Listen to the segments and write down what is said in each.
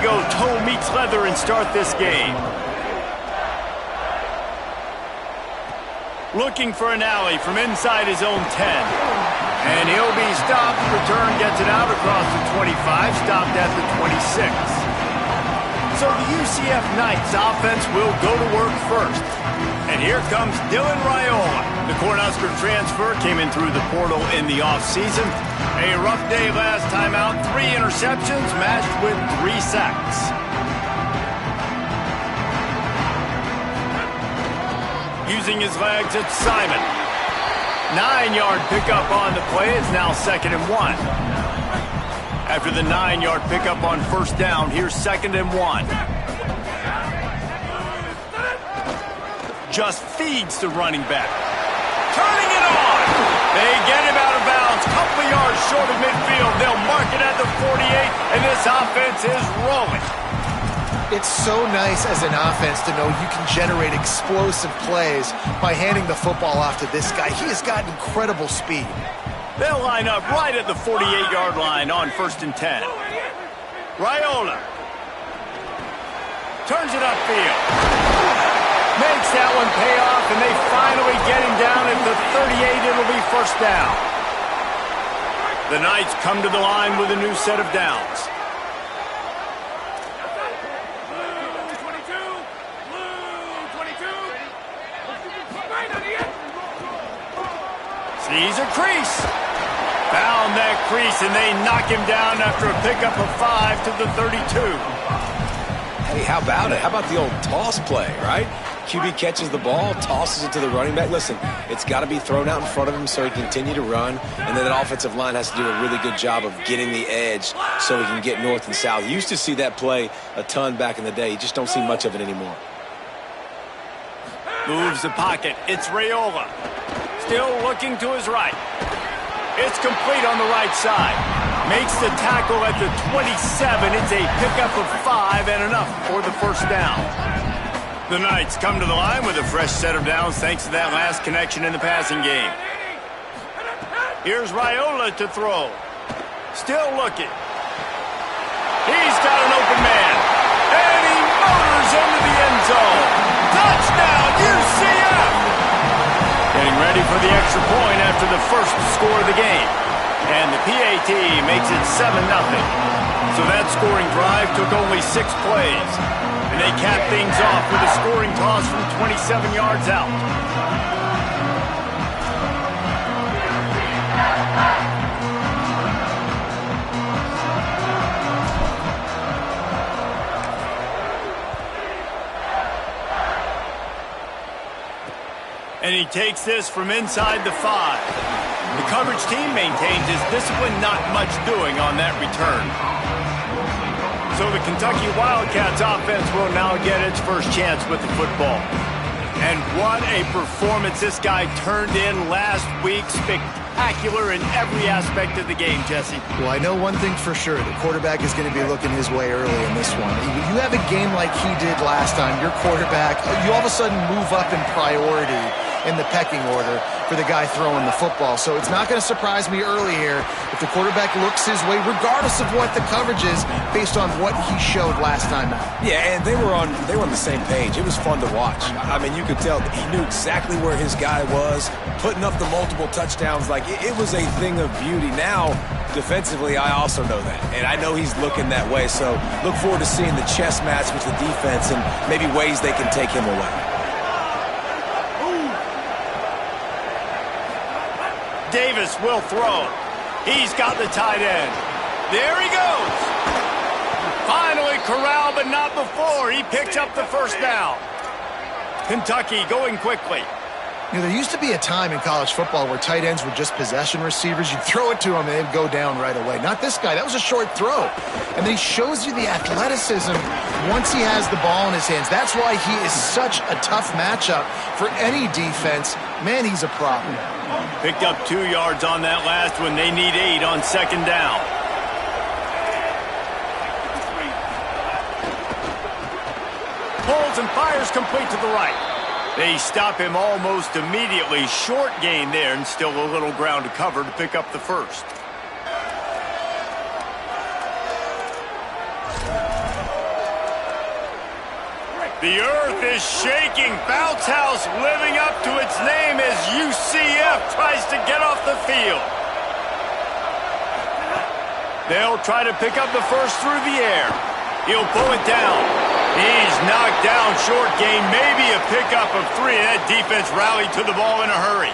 go toe meets leather and start this game. Looking for an alley from inside his own 10. And he'll be stopped. Return gets it out across the 25, stopped at the 26. So the UCF Knights offense will go to work first. And here comes Dylan Raiola. The Cornhusker transfer came in through the portal in the offseason. A rough day last time out. 3 interceptions matched with 3 sacks. Using his legs, it's Simon. 9-yard pickup on the play. It's now 2nd and 1. After the 9-yard pickup on first down, here's 2nd and 1. Just feeds the running back. Turning it on. They get him out of bounds. Couple of yards short of midfield. They'll mark it at the 48, and this offense is rolling. It's so nice as an offense to know you can generate explosive plays by handing the football off to this guy. He has got incredible speed. They'll line up right at the 48-yard line on 1st and 10. Raiola turns it upfield. Makes that one pay off, and they finally get him down at the 38. It'll be first down. The Knights come to the line with a new set of downs. Sees a crease. Found that crease, and they knock him down after a pickup of 5 to the 32. Hey, how about it? How about the old toss play, right? QB catches the ball, tosses it to the running back. Listen, it's got to be thrown out in front of him so he can continue to run, and then that offensive line has to do a really good job of getting the edge so he can get north and south. You used to see that play a ton back in the day. You just don't see much of it anymore. Moves the pocket. It's Raiola. Still looking to his right. It's complete on the right side. Makes the tackle at the 27. It's a pickup of 5 and enough for the first down. The Knights come to the line with a fresh set of downs thanks to that last connection in the passing game. Here's Raiola to throw. Still looking. He's got an open man. And he motors into the end zone. Touchdown, UCF! Getting ready for the extra point after the first score of the game. And the PAT makes it 7-0. So that scoring drive took only 6 plays. And they cap things off with a scoring toss from 27 yards out. And he takes this from inside the 5. The coverage team maintains his discipline, not much doing on that return. So the Kentucky Wildcats offense will now get its first chance with the football. And what a performance this guy turned in last week. Spectacular in every aspect of the game, Jesse. Well, I know one thing for sure. The quarterback is going to be looking his way early in this one. You have a game like he did last time, your quarterback, you all of a sudden move up in priority in the pecking order for the guy throwing the football. So it's not going to surprise me early here if the quarterback looks his way, regardless of what the coverage is, based on what he showed last time out. Yeah, and they were on the same page. It was fun to watch. I mean, you could tell he knew exactly where his guy was, putting up the multiple touchdowns. Like, it was a thing of beauty. Now, defensively, I also know that, and I know he's looking that way. So look forward to seeing the chess match with the defense and maybe ways they can take him away. Davis will throw. He's got the tight end. There he goes. Finally corralled, but not before. He picks up the first down. Kentucky going quickly. You know, there used to be a time in college football where tight ends were just possession receivers. You'd throw it to them and they'd go down right away. Not this guy. That was a short throw. And then he shows you the athleticism once he has the ball in his hands. That's why he is such a tough matchup for any defense. Man, he's a problem. Picked up 2 yards on that last one. They need 8 on second down. Pulls and fires complete to the right. They stop him almost immediately. Short gain there and still a little ground to cover to pick up the first. The earth is shaking. Bounce House living up to its name as UCF tries to get off the field. They'll try to pick up the first through the air. He'll pull it down. He's knocked down, short gain, maybe a pickup of 3. That defense rallied to the ball in a hurry.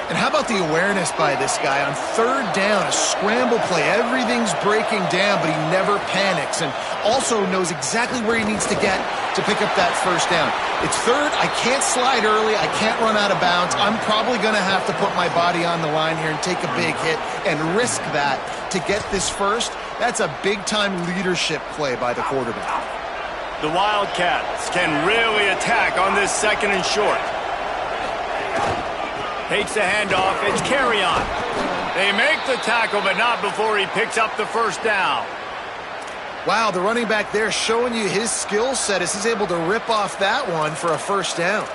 And how about the awareness by this guy on third down, a scramble play. Everything's breaking down, but he never panics and also knows exactly where he needs to get to pick up that first down. It's third. I can't slide early. I can't run out of bounds. I'm probably going to have to put my body on the line here and take a big hit and risk that to get this first. That's a big-time leadership play by the quarterback. The Wildcats can really attack on this second and short. Takes the handoff. It's carry on. They make the tackle, but not before he picks up the first down. Wow, the running back there showing you his skill set as he's able to rip off that one for a first down.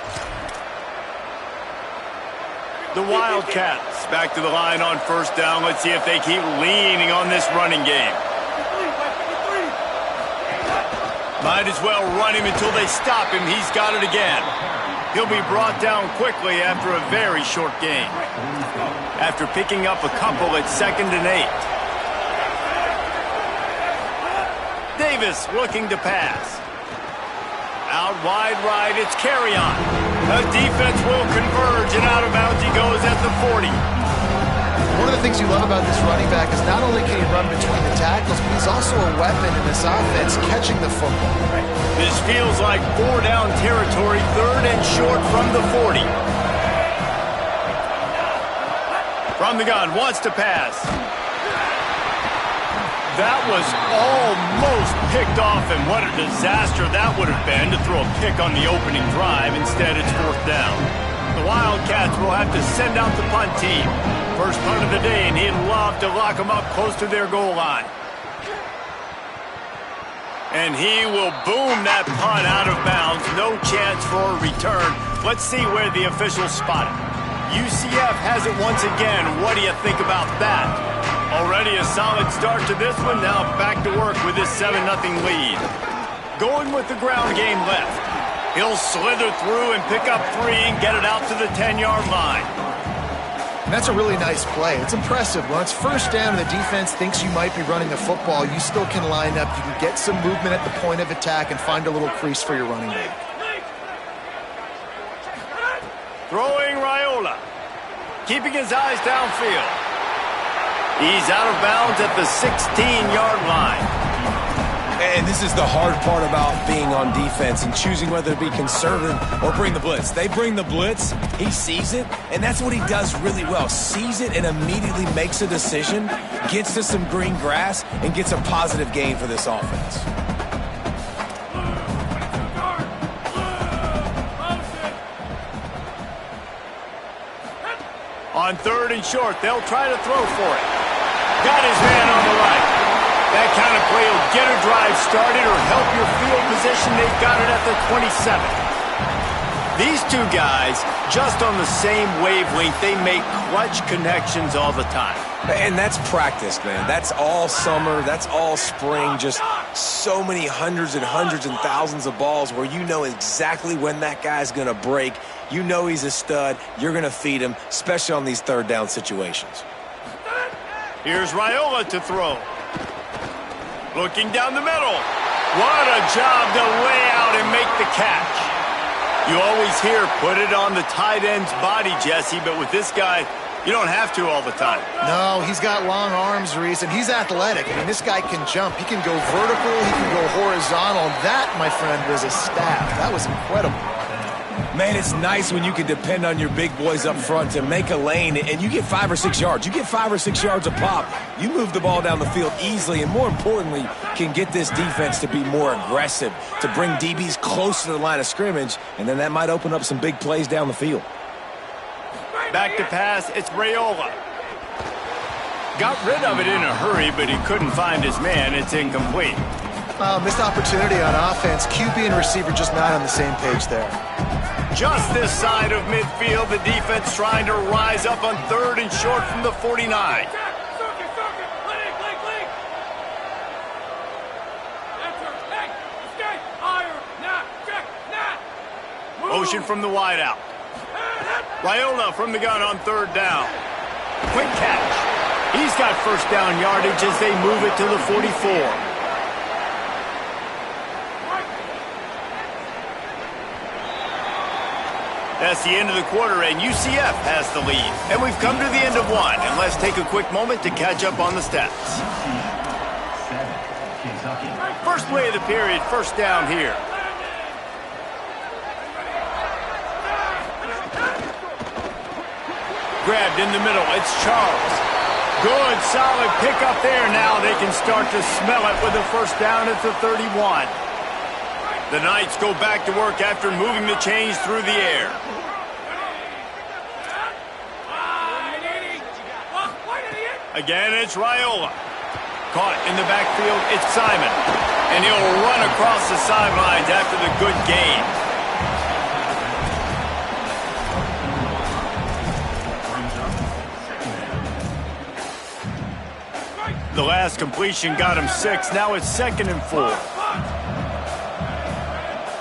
The Wildcats back to the line on first down. Let's see if they keep leaning on this running game. Might as well run him until they stop him. He's got it again. He'll be brought down quickly after a very short gain. After picking up a couple at 2nd and 8. Davis looking to pass. Out wide right, it's carry on. The defense will converge, and out of bounds he goes at the 40. One of the things you love about this running back is not only can he run between the tackles, but he's also a weapon in this offense, catching the football. This feels like 4-down territory, 3rd and short from the 40. From the gun, wants to pass. That was almost picked off, and what a disaster that would have been to throw a pick on the opening drive. Instead, it's 4th down. The Wildcats will have to send out the punt team. First punt of the day, and he'd love to lock them up close to their goal line. And he will boom that punt out of bounds. No chance for a return. Let's see where the officials spot it. UCF has it once again. What do you think about that? Already a solid start to this one. Now back to work with this 7-0 lead. Going with the ground game left. He'll slither through and pick up 3 and get it out to the 10-yard line. And that's a really nice play. It's impressive. When it's first down and the defense thinks you might be running the football, you still can line up. You can get some movement at the point of attack and find a little crease for your running back. Throwing Raiola. Keeping his eyes downfield. He's out of bounds at the 16-yard line. And this is the hard part about being on defense and choosing whether to be conservative or bring the blitz. They bring the blitz, he sees it, and that's what he does really well. Sees it and immediately makes a decision, gets to some green grass, and gets a positive gain for this offense. On 3rd and short, they'll try to throw for it. Got his man on the right. That kind of play will get a drive started or help your field position. They've got it at the 27. These two guys, just on the same wavelength, they make clutch connections all the time. And that's practice, man. That's all summer. That's all spring. Just so many hundreds and thousands of balls where you know exactly when that guy's going to break. You know he's a stud. You're going to feed him, especially on these 3rd down situations. Here's Raiola to throw. Looking down the middle. What a job to lay out and make the catch. You always hear put it on the tight end's body, Jesse, but with this guy, you don't have to all the time. No, he's got long arms, Reese, and he's athletic. I mean, this guy can jump. He can go vertical. He can go horizontal. That, my friend, was a stab. That was incredible. Man, it's nice when you can depend on your big boys up front to make a lane, and you get 5 or 6 yards. You get 5 or 6 yards a pop. You move the ball down the field easily, and more importantly, can get this defense to be more aggressive, to bring DBs close to the line of scrimmage, and then that might open up some big plays down the field. Back to pass, it's Raiola. Got rid of it in a hurry, but he couldn't find his man. It's incomplete. Missed opportunity on offense. QB and receiver just not on the same page there. Just this side of midfield, the defense trying to rise up on 3rd and short from the 49. motion from the wideout. Raiola from the gun on third down. Quick catch. He's got first down yardage as they move it to the 44. That's the end of the quarter, and UCF has the lead. And we've come to the end of one, and let's take a quick moment to catch up on the stats. First play of the period, first down here. Grabbed in the middle, it's Charles. Good, solid pickup there. Now they can start to smell it with a first down at the 31. The Knights go back to work after moving the chains through the air. Again, it's Raiola. Caught in the backfield, it's Simon. And he'll run across the sidelines after the good gain. The last completion got him 6. Now it's 2nd and 4.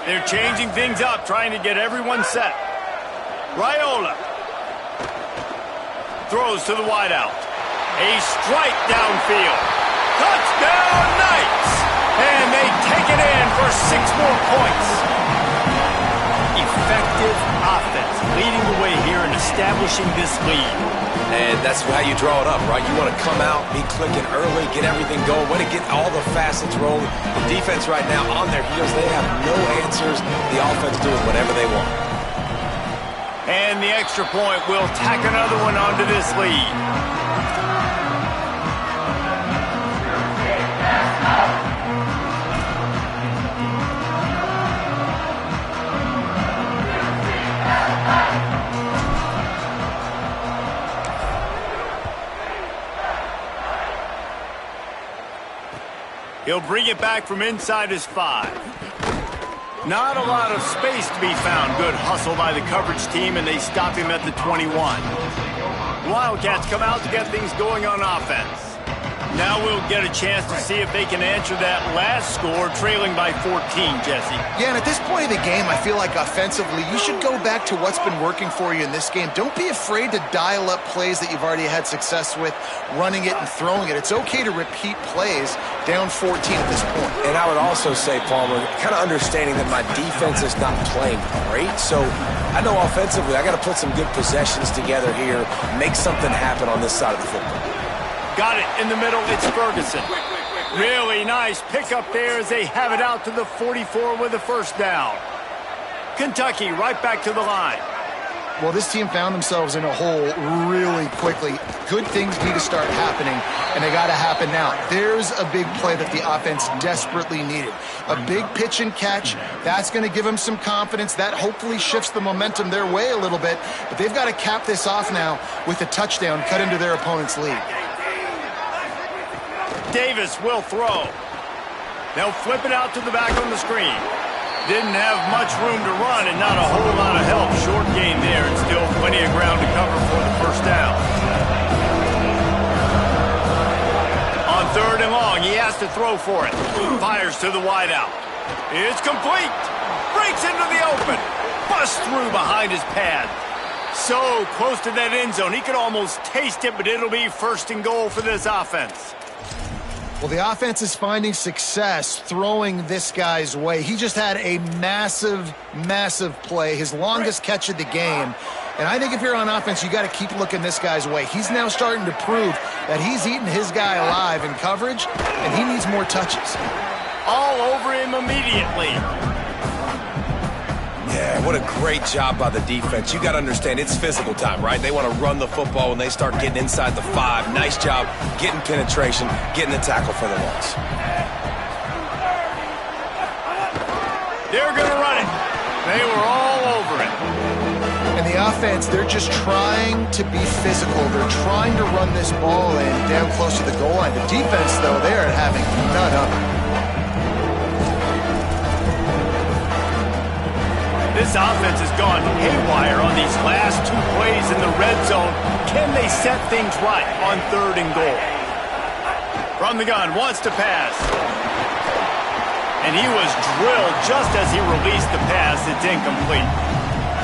They're changing things up, trying to get everyone set. Raiola throws to the wideout. A strike downfield. Touchdown Knights! And they take it in for 6 more points. Effective offense leading the way here and establishing this lead. And that's how you draw it up, right? You want to come out, be clicking early, get everything going, want to get all the facets rolling. The defense right now on their heels, they have no answers. The offense doing whatever they want. And the extra point will tack another one onto this lead. He'll bring it back from inside his 5. Not a lot of space to be found. Good hustle by the coverage team, and they stop him at the 21. Wildcats come out to get things going on offense. Now we'll get a chance to see if they can answer that last score, trailing by 14, Jesse. Yeah, and at this point of the game, I feel like offensively, you should go back to what's been working for you in this game. Don't be afraid to dial up plays that you've already had success with, running it and throwing it. It's okay to repeat plays down 14 at this point. And I would also say, Palmer, kind of understanding that my defense is not playing great, so I know offensively I got to put some good possessions together here, make something happen on this side of the football. Got it in the middle, it's Ferguson. Really nice pickup there as they have it out to the 44 with a first down. Kentucky right back to the line. Well, this team found themselves in a hole really quickly. Good things need to start happening, and they got to happen now. There's a big play that the offense desperately needed. A big pitch and catch. That's going to give them some confidence. That hopefully shifts the momentum their way a little bit. But they've got to cap this off now with a touchdown cut into their opponent's lead. Davis will throw. They'll flip it out to the back on the screen. Didn't have much room to run and not a whole lot of help. Short gain there and still plenty of ground to cover for the first down. On 3rd and long, he has to throw for it. Fires to the wideout. It's complete. Breaks into the open. Busts through behind his pad. So close to that end zone. He could almost taste it, but it'll be 1st and goal for this offense. Well, the offense is finding success throwing this guy's way. He just had a massive, massive play, his longest catch of the game. And I think if you're on offense, you got to keep looking this guy's way. He's now starting to prove that he's eating his guy alive in coverage, and he needs more touches. All over him immediately. Yeah, what a great job by the defense. You got to understand, it's physical time, right? They want to run the football when they start getting inside the 5. Nice job getting penetration, getting the tackle for the loss. They're going to run it. They were all over it. And the offense, they're just trying to be physical. They're trying to run this ball in down close to the goal line. The defense, though, they're having none of it. This offense has gone haywire on these last 2 plays in the red zone. Can they set things right on 3rd and goal? From the gun, wants to pass. And he was drilled just as he released the pass. It's incomplete.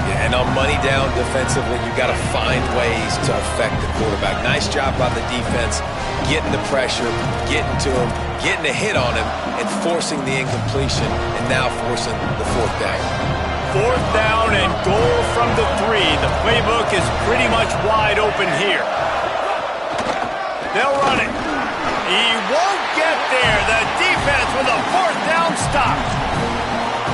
Yeah, and on money down defensively, you got to find ways to affect the quarterback. Nice job by the defense, getting the pressure, getting to him, getting a hit on him, and forcing the incompletion, and now forcing the fourth down. Fourth down and goal from the 3. The playbook is pretty much wide open here. They'll run it. He won't get there. The defense with a fourth down stop.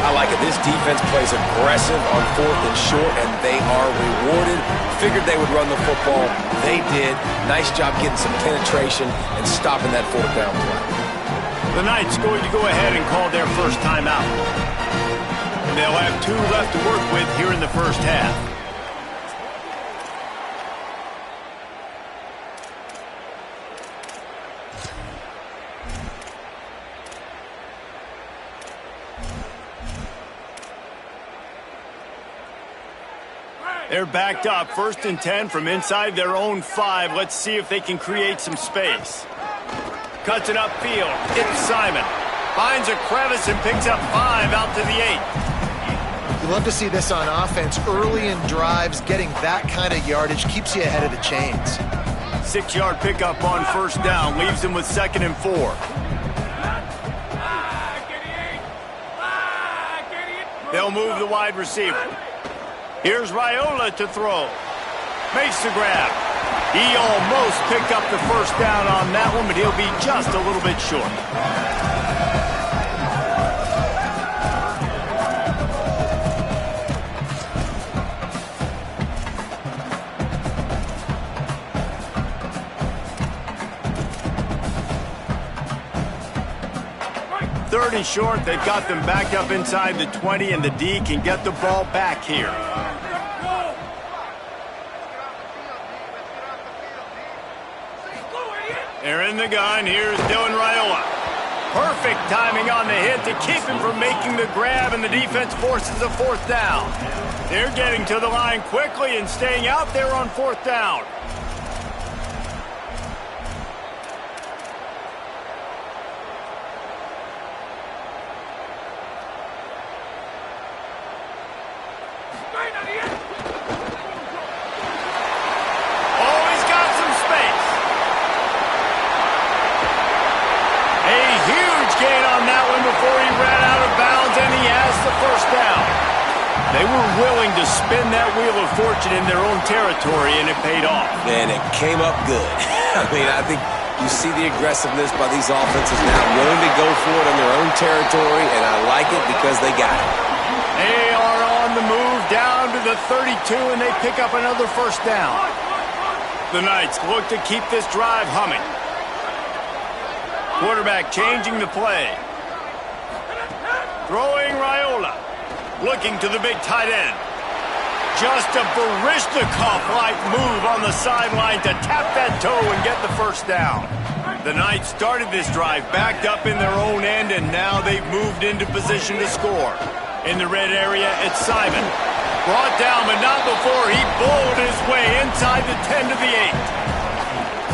I like it. This defense plays aggressive on 4th and short, and they are rewarded. Figured they would run the football. They did. Nice job getting some penetration and stopping that 4th down play. The Knights going to go ahead and call their first timeout. And they'll have 2 left to work with here in the first half. They're backed up, 1st and 10 from inside their own 5. Let's see if they can create some space. Cuts it upfield. It's Simon. Finds a crevice and picks up 5 out to the 8. You love to see this on offense. Early in drives, getting that kind of yardage keeps you ahead of the chains. 6-yard pickup on 1st down. Leaves them with 2nd and 4. They'll move the wide receiver. Here's Raiola to throw. Makes the grab. He almost picked up the 1st down on that one, but he'll be just a little bit short. Third and short, they've got them backed up inside the 20, and the D can get the ball back here. They're in the gun. Here's Dylan Raiola. Perfect timing on the hit to keep him from making the grab, and the defense forces a 4th down. They're getting to the line quickly and staying out there on 4th down. They were willing to spin that wheel of fortune in their own territory, and it paid off. And it came up good. I mean, I think you see the aggressiveness by these offenses now, willing to go for it in their own territory, and I like it because they got it. They are on the move down to the 32, and they pick up another 1st down. The Knights look to keep this drive humming. Quarterback changing the play. Throwing Raiola. Looking to the big tight end. Just a Baryshnikov-like move on the sideline to tap that toe and get the 1st down. The Knights started this drive backed up in their own end, and now they've moved into position to score. In the red area, it's Simon. Brought down, but not before he bowled his way inside the 10 to the 8.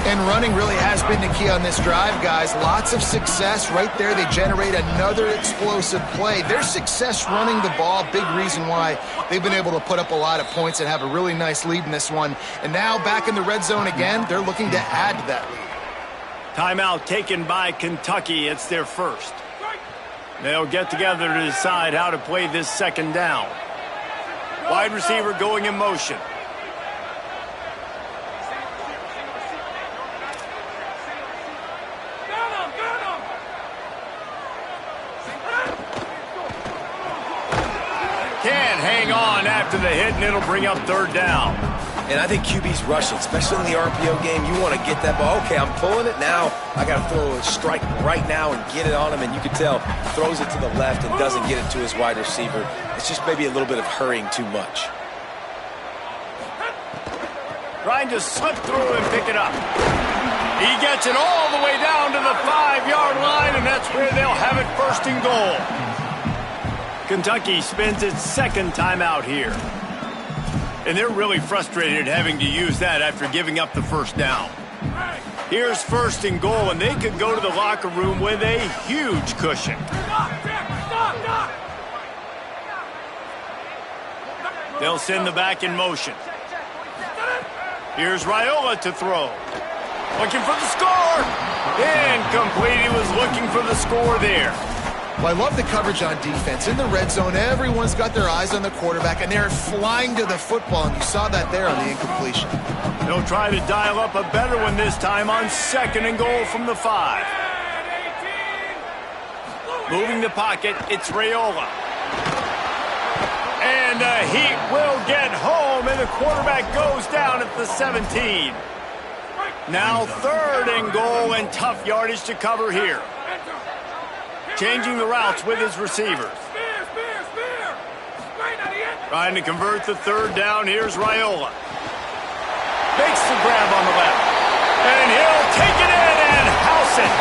And running really has been the key on this drive, guys. Lots of success right there. They generate another explosive play. Their success running the ball, big reason why they've been able to put up a lot of points and have a really nice lead in this one. And now back in the red zone again, they're looking to add to that lead. Timeout taken by Kentucky. It's their 1st. They'll get together to decide how to play this 2nd down. Wide receiver going in motion. Can't hang on after the hit, and it'll bring up 3rd down. And I think QB's rushing, especially in the RPO game. You want to get that ball. Okay, I'm pulling it now. I got to throw a strike right now and get it on him. And you can tell, throws it to the left and doesn't get it to his wide receiver. It's just maybe a little bit of hurrying too much. Trying to slip through and pick it up. He gets it all the way down to the 5-yard line, and that's where they'll have it 1st and goal. Kentucky spends its 2nd timeout here. And they're really frustrated having to use that after giving up the 1st down. Here's 1st and goal, and they could go to the locker room with a huge cushion. They'll send the back in motion. Here's Raiola to throw. Looking for the score. Incomplete. He was looking for the score there. Well, I love the coverage on defense. In the red zone, everyone's got their eyes on the quarterback, and they're flying to the football, and you saw that there on the incompletion. They'll try to dial up a better one this time on 2nd and goal from the 5. Moving the pocket, it's Raiola. And the Heat will get home, and the quarterback goes down at the 17. Now 3rd and goal, and tough yardage to cover here. Changing the routes with his receivers. Trying to convert the 3rd down. Here's Raiola. Makes the grab on the left. And he'll take it in and house it.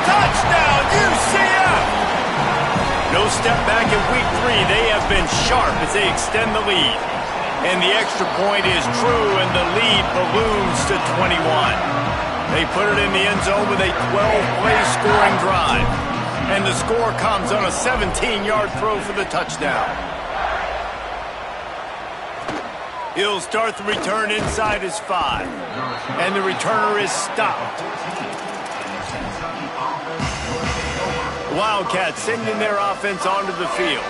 Touchdown, UCF! No step back in week 3. They have been sharp as they extend the lead. And the extra point is true, and the lead balloons to 21. They put it in the end zone with a 12-play scoring drive. And the score comes on a 17-yard throw for the touchdown. He'll start the return inside his 5. And the returner is stopped. Wildcats sending their offense onto the field.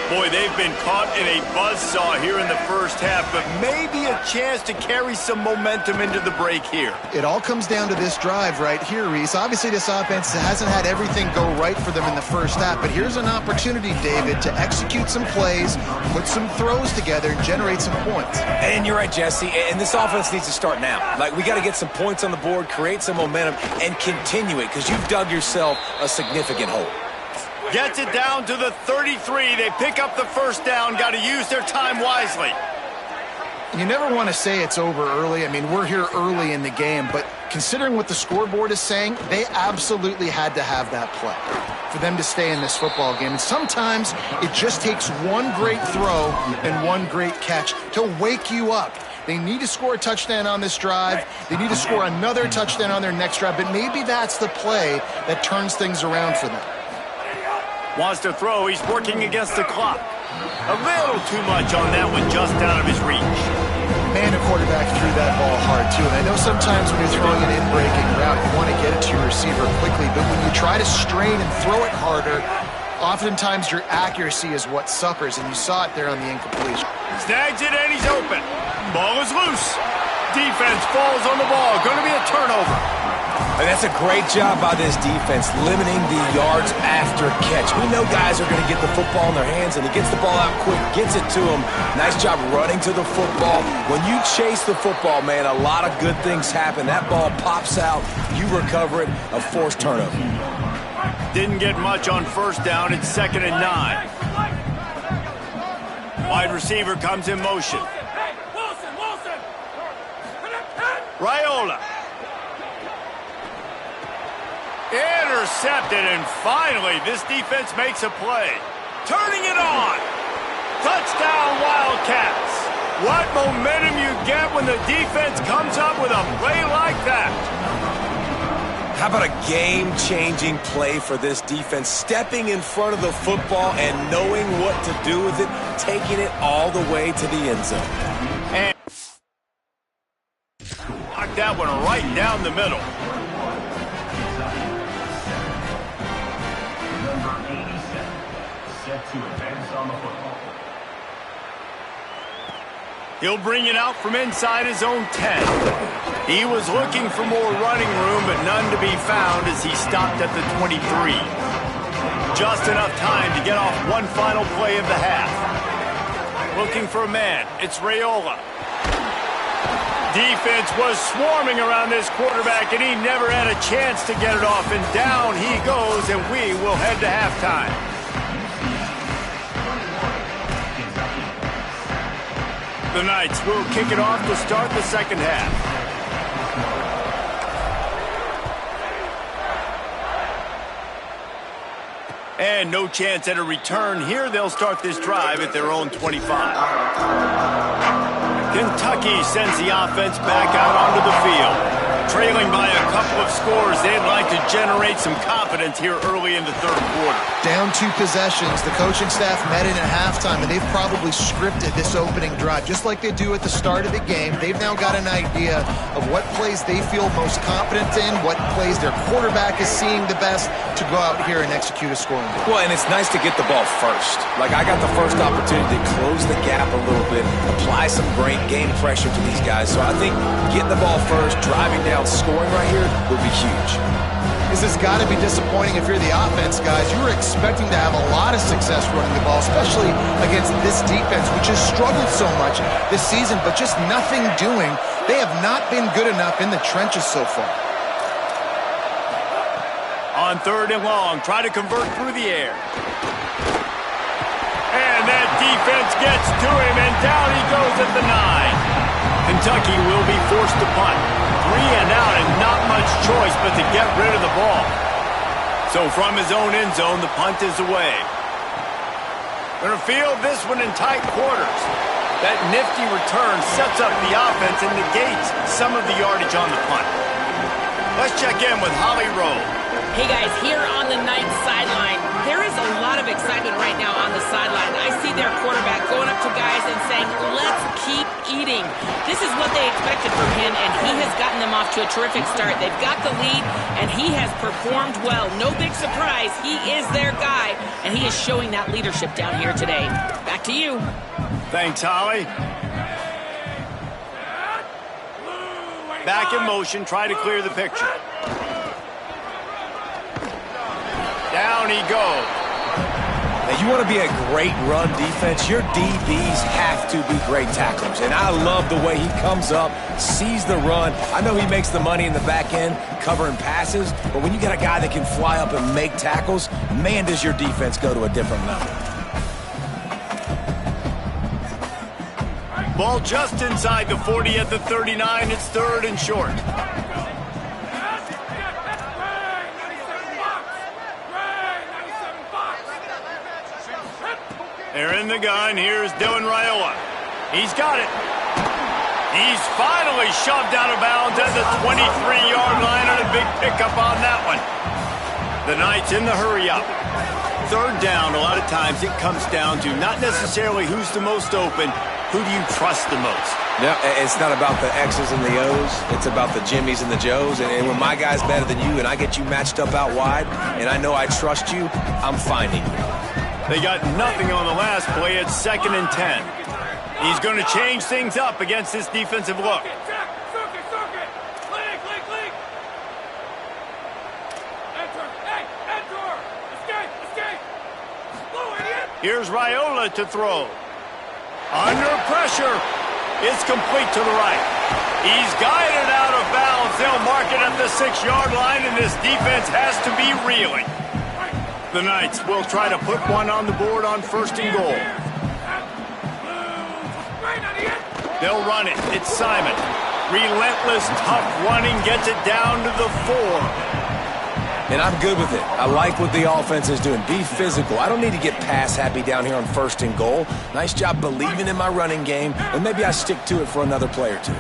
Boy, they've been caught in a buzzsaw here in the first half, but maybe a chance to carry some momentum into the break here. It all comes down to this drive right here, Reese. Obviously, this offense hasn't had everything go right for them in the first half, but here's an opportunity, David, to execute some plays, put some throws together, and generate some points. And you're right, Jesse, and this offense needs to start now. Like, we got to get some points on the board, create some momentum, and continue it, because you've dug yourself a significant hole. Gets it down to the 33. They pick up the 1st down. Got to use their time wisely. You never want to say it's over early. I mean, we're here early in the game, but considering what the scoreboard is saying, they absolutely had to have that play for them to stay in this football game. And sometimes it just takes one great throw and one great catch to wake you up. They need to score a touchdown on this drive. They need to score another touchdown on their next drive, but maybe that's the play that turns things around for them. Wants to throw. He's working against the clock. A little too much on that one, just out of his reach. Man, the quarterback threw that ball hard, too. And I know sometimes when you're throwing an in-breaking route, you want to get it to your receiver quickly. But when you try to strain and throw it harder, oftentimes your accuracy is what suffers. And you saw it there on the incompletion. Snags it, and he's open. Ball is loose. Defense falls on the ball. Going to be a turnover. And that's a great job by this defense, limiting the yards after catch. We know guys are going to get the football in their hands, and he gets the ball out quick, gets it to him. Nice job running to the football. When you chase the football, man, a lot of good things happen. That ball pops out, you recover it, a forced turnover. Didn't get much on 1st down. It's 2nd and 9. Wide receiver comes in motion. Raiola. Intercepted, and finally this defense makes a play. Turning it on. Touchdown, Wildcats. What momentum you get when the defense comes up with a play like that. How about a game-changing play for this defense? Stepping in front of the football and knowing what to do with it, taking it all the way to the end zone. And knocked that one right down the middle. He'll bring it out from inside his own 10. He was looking for more running room, but none to be found as he stopped at the 23. Just enough time to get off one final play of the half. Looking for a man. It's Raiola. Defense was swarming around this quarterback, and he never had a chance to get it off. And down he goes, and we will head to halftime. The Knights will kick it off to start the 2nd half. And no chance at a return here. They'll start this drive at their own 25. Kentucky sends the offense back out onto the field. Trailing by a couple of scores, they'd like to generate some confidence here early in the third quarter. Down 2 possessions. The coaching staff met in at halftime, and they've probably scripted this opening drive. Just like they do at the start of the game, they've now got an idea of what plays they feel most confident in, what plays their quarterback is seeing the best to go out here and execute a scoring goal. Well, and it's nice to get the ball first. Like, I got the first opportunity to close the gap a little bit, apply some great game pressure to these guys. So I think getting the ball first, driving down, scoring right here would be huge. This has got to be disappointing if you're the offense, guys. You were expecting to have a lot of success running the ball, especially against this defense, which has struggled so much this season, but just nothing doing. They have not been good enough in the trenches so far. On 3rd and long, try to convert through the air. And that defense gets to him, and down he goes at the 9. Kentucky will be forced to punt. 3 and out, and not much choice but to get rid of the ball. So from his own end zone, the punt is away. Going to field this one in tight quarters. That nifty return sets up the offense and negates some of the yardage on the punt. Let's check in with Holly Rowe. Hey guys, here on the Knights sideline, there is a lot of excitement right now on the sideline. I see their quarterback going up to guys and saying, let's keep eating. This is what they expected from him, and he has gotten them off to a terrific start. They've got the lead, and he has performed well. No big surprise. He is their guy, and he is showing that leadership down here today. Back to you. Thanks, Holly. Back in motion, try to clear the picture. Down he goes. Now, you want to be a great run defense, your DBs have to be great tacklers. And I love the way he comes up, sees the run. I know he makes the money in the back end, covering passes, but when you got a guy that can fly up and make tackles, man, does your defense go to a different level. Ball just inside the 40 at the 39. It's 3rd and short. They're in the gun. Here's Dylan Raiola. He's got it. He's finally shoved out of bounds at the 23-yard line on a big pickup on that one. The Knights in the hurry up. 3rd down, a lot of times it comes down to not necessarily who's the most open, who do you trust the most? No, it's not about the X's and the O's. It's about the Jimmys and the Joes. And when my guy's better than you and I get you matched up out wide and I know I trust you, I'm finding you. They got nothing on the last play. It's 2nd and 10. He's going to change things up against this defensive look. Here's Raiola to throw. Under pressure. It's complete to the right. He's guided out of bounds. They'll mark it at the 6-yard line, and this defense has to be reeling. The Knights will try to put one on the board on 1st and goal. They'll run it. It's Simon. Relentless, tough running gets it down to the 4. And I'm good with it. I like what the offense is doing. Be physical. I don't need to get pass happy down here on 1st and goal. Nice job believing in my running game, and maybe I stick to it for another play or two.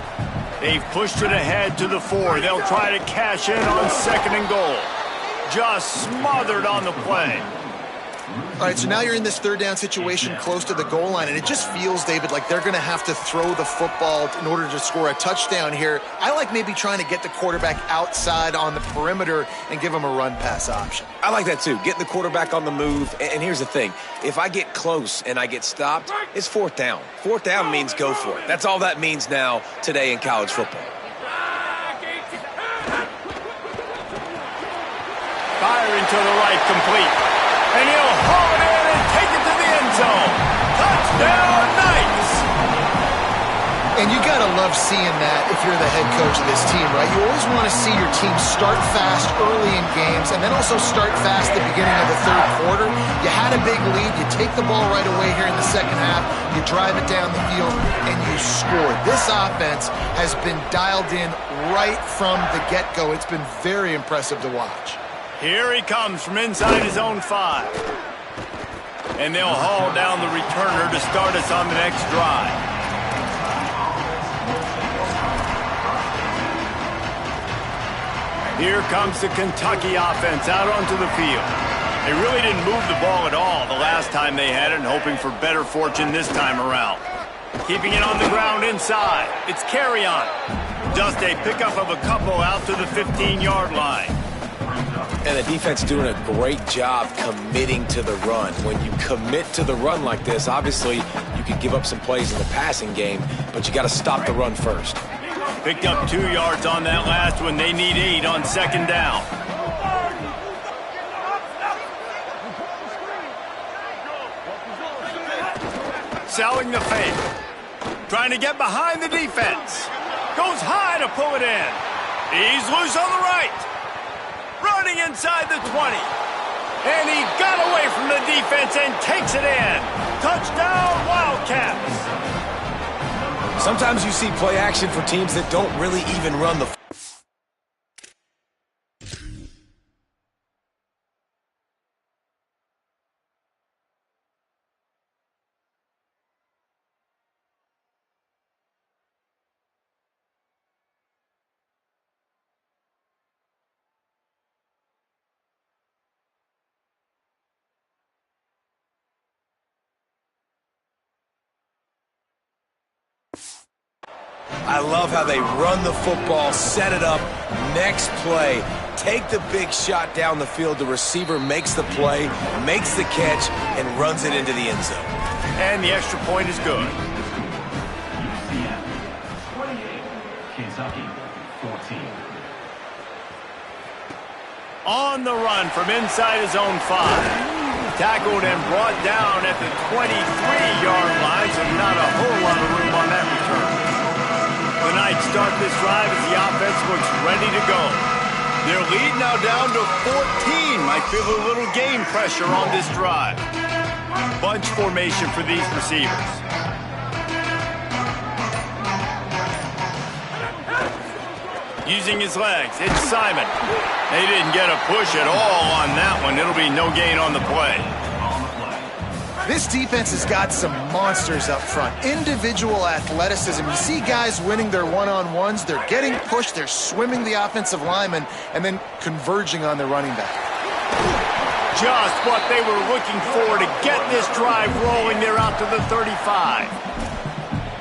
They've pushed it ahead to the 4. They'll try to cash in on 2nd and goal. Just smothered on the play. All right, so now you're in this 3rd down situation close to the goal line, and it just feels, David, like they're going to have to throw the football in order to score a touchdown here. I like maybe trying to get the quarterback outside on the perimeter and give him a run-pass option. I like that, too. Getting the quarterback on the move. And here's the thing. If I get close and I get stopped, it's 4th down. 4th down means go for it. That's all that means now today in college football. Firing to the right, complete. And he'll haul it in and take it to the end zone. Touchdown, Knights! And you got to love seeing that if you're the head coach of this team, right? You always want to see your team start fast early in games and then also start fast at the beginning of the 3rd quarter. You had a big lead. You take the ball right away here in the 2nd half. You drive it down the field, and you score. This offense has been dialed in right from the get-go. It's been very impressive to watch. Here he comes from inside his own 5. And they'll haul down the returner to start us on the next drive. Here comes the Kentucky offense out onto the field. They really didn't move the ball at all the last time they had it, and hoping for better fortune this time around. Keeping it on the ground inside. It's carry on. Just a pickup of a couple out to the 15-yard line. And the defense doing a great job committing to the run. When you commit to the run like this, obviously you can give up some plays in the passing game, but you got to stop the run first. Picked up 2 yards on that last one. They need 8 on second down. Selling the fake. Trying to get behind the defense. Goes high to pull it in. He's loose on the right. Running inside the 20. And he got away from the defense and takes it in. Touchdown, Wildcats. Sometimes you see play action for teams that don't really even run the I love how they run the football, set it up, next play, take the big shot down the field. The receiver makes the play, makes the catch, and runs it into the end zone. And the extra point is good. Kentucky, 14. On the run from inside his own 5. Tackled and brought down at the 23-yard line, so not a whole lot of room on that return. The Knights start this drive as the offense looks ready to go. Their lead now down to 14. Might feel a little game pressure on this drive. Bunch formation for these receivers. Using his legs, it's Simon. They didn't get a push at all on that one. It'll be no gain on the play. This defense has got some monsters up front. Individual athleticism. You see guys winning their one-on-ones. They're getting pushed. They're swimming the offensive lineman and then converging on the running back. Just what they were looking for to get this drive rolling. They're out to the 35.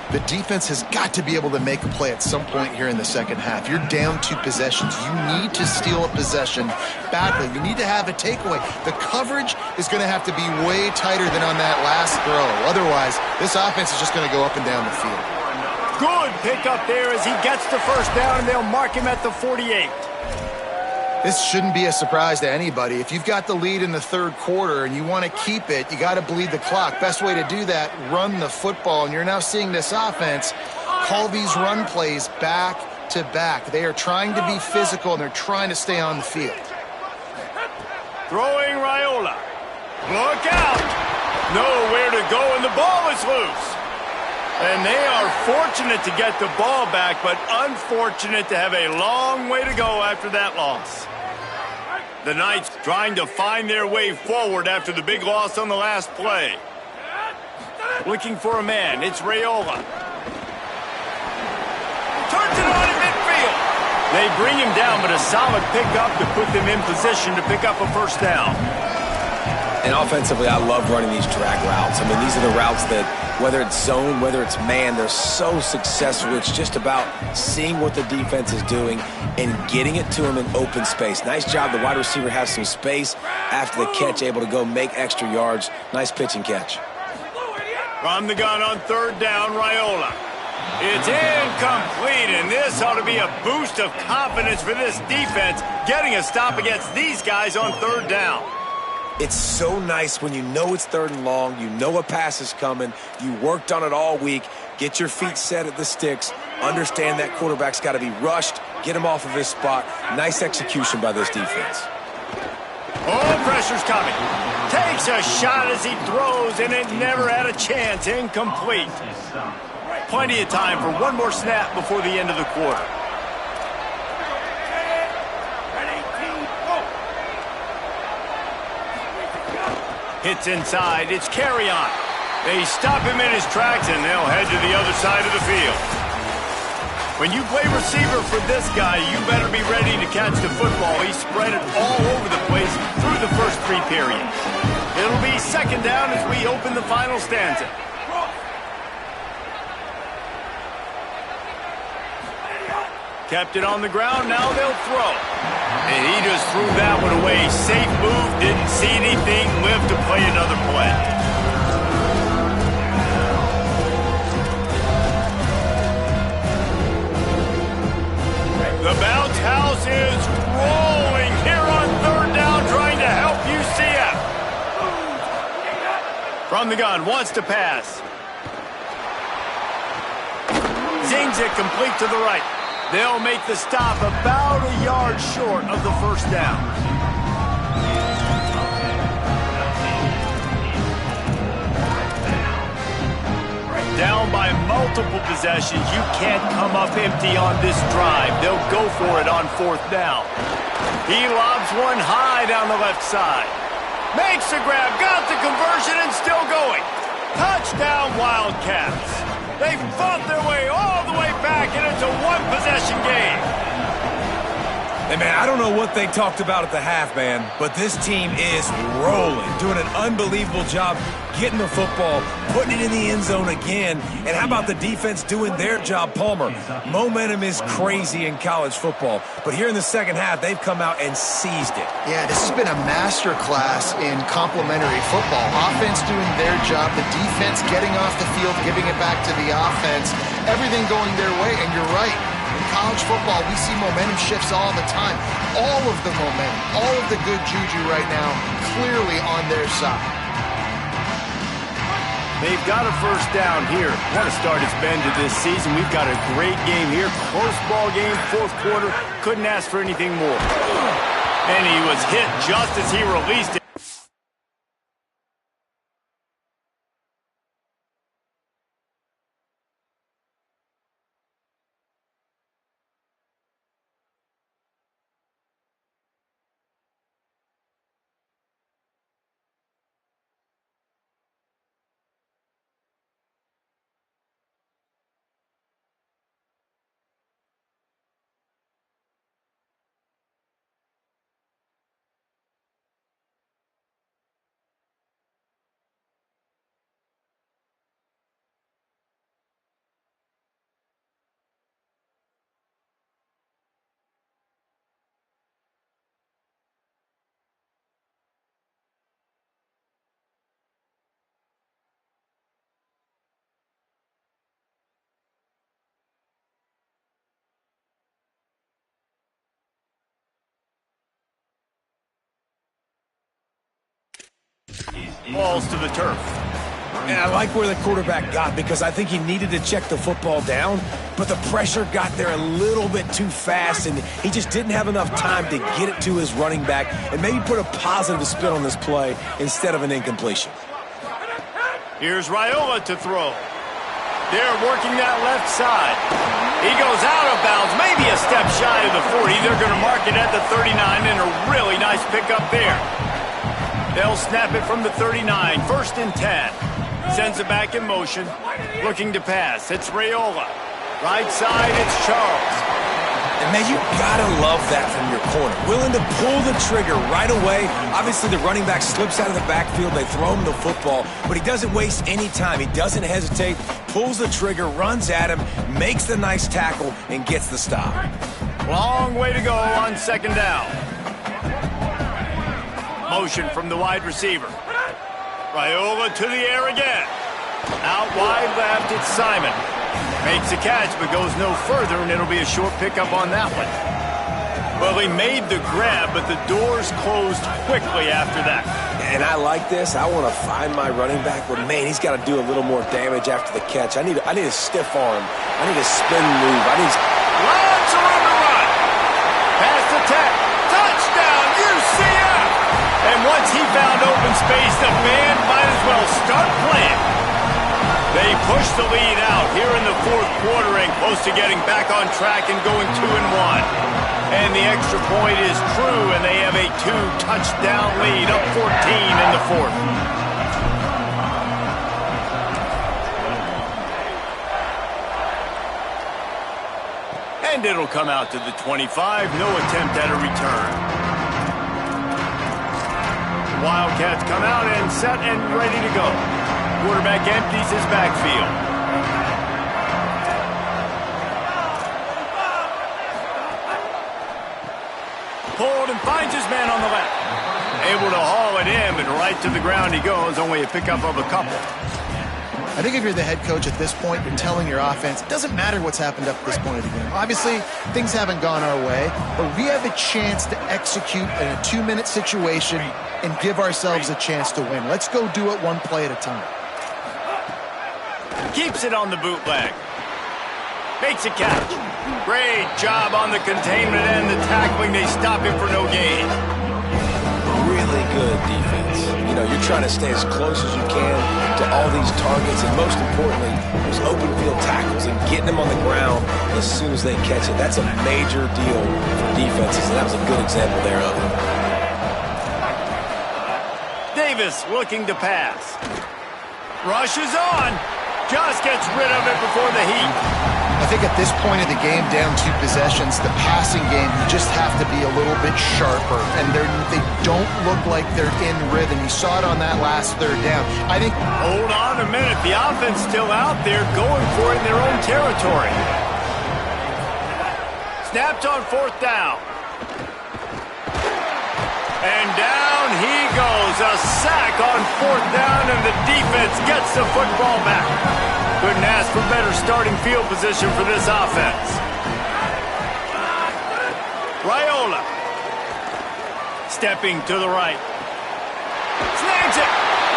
The defense has got to be able to make a play at some point here in the second half. You're down 2 possessions. You need to steal a possession badly. You need to have a takeaway. The coverage is going to have to be way tighter than on that last throw. Otherwise, this offense is just going to go up and down the field. Good pickup there as he gets the first down, and they'll mark him at the 48. This shouldn't be a surprise to anybody. If you've got the lead in the third quarter and you want to keep it, you got to bleed the clock. Best way to do that, run the football. And you're now seeing this offense call these run plays back to back. They are trying to be physical, and they're trying to stay on the field. Throwing Raiola. Look out. Nowhere to go, and the ball is loose. And they are fortunate to get the ball back, but unfortunate to have a long way to go after that loss. The Knights trying to find their way forward after the big loss on the last play. Looking for a man. It's Raiola. Turns it on in midfield. They bring him down, but a solid pickup to put them in position to pick up a first down. And offensively, I love running these drag routes. I mean, these are the routes that, whether it's zone, whether it's man, they're so successful. It's just about seeing what the defense is doing and getting it to him in open space. Nice job. The wide receiver has some space after the catch, able to go make extra yards. Nice pitch and catch. From the gun on third down, Raiola. It's incomplete, and this ought to be a boost of confidence for this defense, getting a stop against these guys on third down. It's so nice when you know it's third and long, you know a pass is coming, you worked on it all week, get your feet set at the sticks, understand that quarterback's got to be rushed, get him off of his spot. Nice execution by this defense. Oh, pressure's coming. Takes a shot as he throws, and it never had a chance. Incomplete. Plenty of time for one more snap before the end of the quarter. Hits inside. It's carry on. They stop him in his tracks, and they'll head to the other side of the field. When you play receiver for this guy, you better be ready to catch the football. He spread it all over the place through the first 3 periods. It'll be second down as we open the final stanza. Kept it on the ground, now they'll throw. And he just threw that one away. Safe move, didn't see anything, lived to play another play. The bounce house is rolling here on third down, trying to help UCF. From the gun, wants to pass. Zings it complete to the right. They'll make the stop about a yard short of the first down. Down by multiple possessions. You can't come up empty on this drive. They'll go for it on fourth down. He lobs one high down the left side. Makes the grab, got the conversion, and still going. Touchdown, Wildcats. They fought their way all the way back, and it's a one-possession game. Hey, man, I don't know what they talked about at the half, man, but this team is rolling, doing an unbelievable job getting the football, putting it in the end zone again. And how about the defense doing their job, Palmer? Momentum is crazy in college football, but here in the second half, they've come out and seized it. Yeah, this has been a master class in complementary football. Offense doing their job, the defense getting off the field, giving it back to the offense, everything going their way, and you're right. In college football, we see momentum shifts all the time. All of the momentum, all of the good juju right now, clearly on their side. They've got a first down here. What a start it's been to this season. We've got a great game here. Close ball game, fourth quarter. Couldn't ask for anything more. And he was hit just as he released it. Balls to the turf. And I like where the quarterback got because I think he needed to check the football down, but the pressure got there a little bit too fast, and he just didn't have enough time to get it to his running back and maybe put a positive spin on this play instead of an incompletion. Here's Raiola to throw. They're working that left side. He goes out of bounds, maybe a step shy of the 40. They're going to mark it at the 39, and a really nice pickup there. They'll snap it from the 39, first and 10. Sends it back in motion, looking to pass. It's Raiola. Right side, it's Charles. And, man, you gotta love that from your corner. Willing to pull the trigger right away. Obviously, the running back slips out of the backfield. They throw him the football, but he doesn't waste any time. He doesn't hesitate, pulls the trigger, runs at him, makes the nice tackle, and gets the stop. Long way to go on second down. Motion from the wide receiver. Raiola to the air again. Out wide left, it's Simon. Makes a catch, but goes no further, and it'll be a short pickup on that one. Well, he made the grab, but the doors closed quickly after that. And I like this. I want to find my running back, but, man, he's got to do a little more damage after the catch. I need a stiff arm. I need a spin move. Lots of room to run. Pass the tech. Touchdown, UCF! And once he found open space, the band might as well start playing. They push the lead out here in the fourth quarter and close to getting back on track and going 2-1. And the extra point is true, and they have a 2-touchdown lead, up 14 in the fourth. And it'll come out to the 25. No attempt at a return. Wildcats come out and set and ready to go. Quarterback empties his backfield. Pulled and finds his man on the left. Able to haul it in, but right to the ground he goes. Only a pickup of a couple. I think if you're the head coach at this point, you're telling your offense, it doesn't matter what's happened up to this point of the game. Obviously, things haven't gone our way, but we have a chance to execute in a 2-minute situation and give ourselves a chance to win. Let's go do it one play at a time. Keeps it on the bootleg. Makes a catch. Great job on the containment and the tackling. They stop him for no gain. Really good defense. You know, you're trying to stay as close as you can to all these targets, and most importantly, those open field tackles and getting them on the ground as soon as they catch it. That's a major deal for defenses, and that was a good example there of it. Davis looking to pass. Rushes on. Just gets rid of it before the heat. I think at this point of the game, down 2 possessions, the passing game, you just have to be a little bit sharper. And they don't look like they're in rhythm. You saw it on that last 3rd down. I think... Hold on a minute. The offense still out there going for it in their own territory. Snapped on 4th down. And down he goes. A sack on 4th down, and the defense gets the football back. Couldn't ask for better starting field position for this offense. Raiola. Stepping to the right. Snags it.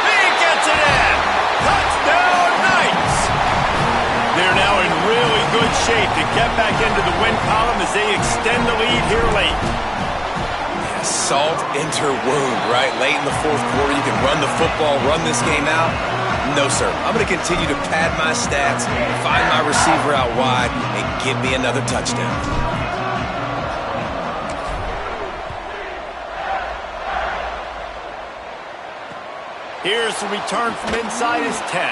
He gets it in. Touchdown, Knights. They're now in really good shape to get back into the win column as they extend the lead here late. Salt into wound, right? Late in the 4th quarter, you can run the football, run this game out. No, sir. I'm going to continue to pad my stats, find my receiver out wide, and give me another touchdown. Here's the return from inside his 10.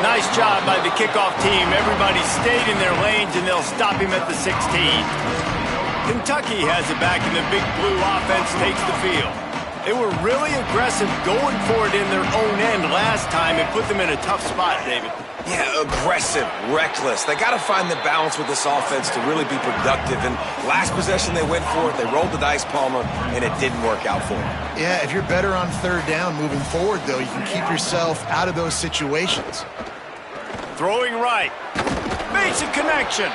Nice job by the kickoff team. Everybody stayed in their lanes, and they'll stop him at the 16. Kentucky has it back, and the big blue offense takes the field. They were really aggressive going for it in their own end last time. It put them in a tough spot, David. Yeah, aggressive, reckless. They got to find the balance with this offense to really be productive. And last possession they went for it. They rolled the dice, Palmer, and it didn't work out for them. Yeah, if you're better on 3rd down moving forward, though, you can keep yourself out of those situations. Throwing right. Makes a connection.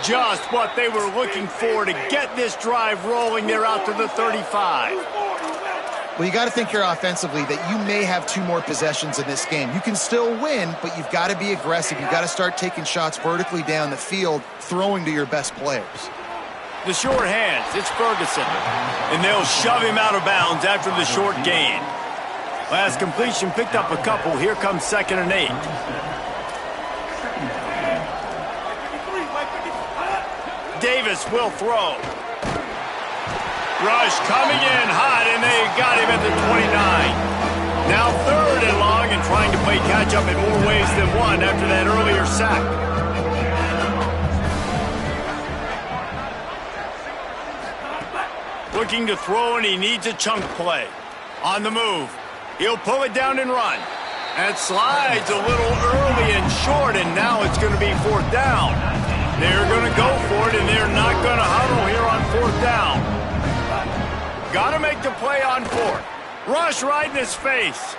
Just what they were looking for to get this drive rolling. They're out to the 35. Well, you got to think here offensively that you may have 2 more possessions in this game. You can still win, but you've got to be aggressive. You've got to start taking shots vertically down the field, throwing to your best players. The short hands, it's Ferguson. And they'll shove him out of bounds after the short gain. Last completion picked up a couple. Here comes 2nd and 8. Davis will throw. Rush coming in hot, and they got him at the 29. Now 3rd and long, and trying to play catch-up in more ways than one after that earlier sack. Looking to throw, and he needs a chunk play. On the move. He'll pull it down and run. And slides a little early and short, and now it's going to be 4th down. They're going to go for it, and they're not going to huddle here on 4th down. Got to make the play on 4th. Rush right in his face.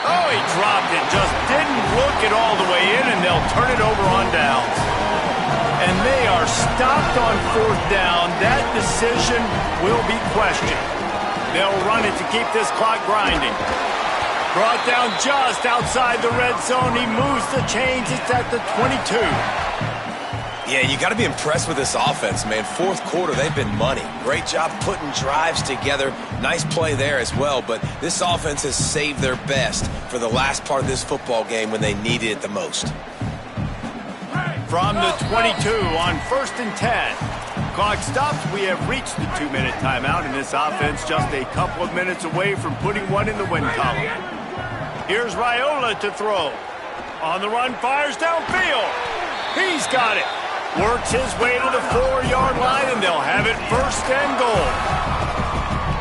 Oh, he dropped it. Just didn't look it all the way in, and they'll turn it over on downs. And they are stopped on 4th down. That decision will be questioned. They'll run it to keep this clock grinding. Brought down just outside the red zone. He moves the chains. It's at the 22. Yeah, you got to be impressed with this offense, man. 4th quarter, they've been money. Great job putting drives together. Nice play there as well, but this offense has saved their best for the last part of this football game when they needed it the most. From the 22 on 1st and 10. Clock stops. We have reached the 2-minute timeout, and this offense just a couple of minutes away from putting one in the win column. Here's Raiola to throw. On the run, fires downfield. He's got it. Works his way to the 4-yard line, and they'll have it first and goal.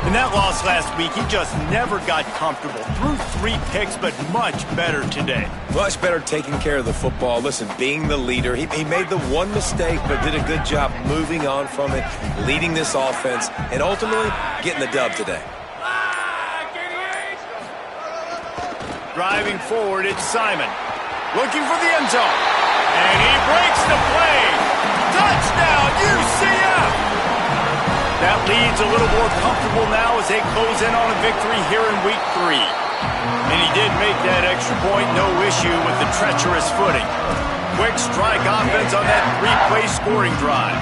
In that loss last week, he just never got comfortable. Threw 3 picks, but much better today. Much better taking care of the football. Listen, being the leader, he made the one mistake, but did a good job moving on from it, leading this offense, and ultimately getting the dub today. Driving forward, it's Simon. Looking for the end zone. And he breaks the play. Touchdown, UCF! That lead's a little more comfortable now as they close in on a victory here in Week 3. And he did make that extra point, no issue with the treacherous footing. Quick strike offense on that 3-play scoring drive.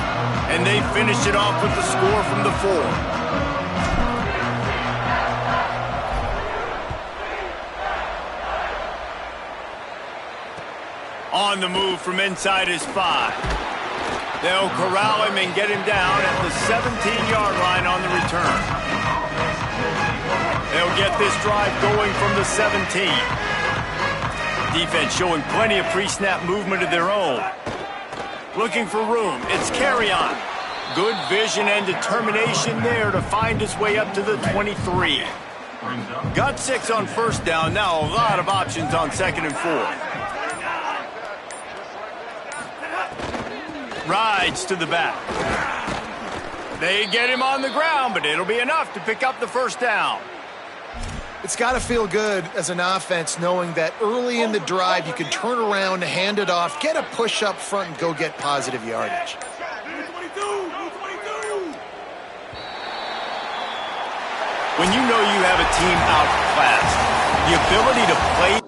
And they finished it off with the score from the 4. On the move from inside his 5. They'll corral him and get him down at the 17-yard line on the return. They'll get this drive going from the 17. Defense showing plenty of pre-snap movement of their own. Looking for room. It's Carry-On. Good vision and determination there to find his way up to the 23. Got 6 on first down. Now a lot of options on 2nd and 4. Rides to the back. They get him on the ground, but it'll be enough to pick up the first down. It's got to feel good as an offense knowing that early in the drive you can turn around, hand it off, get a push up front, and go get positive yardage. When you know you have a team outclassed, the ability to play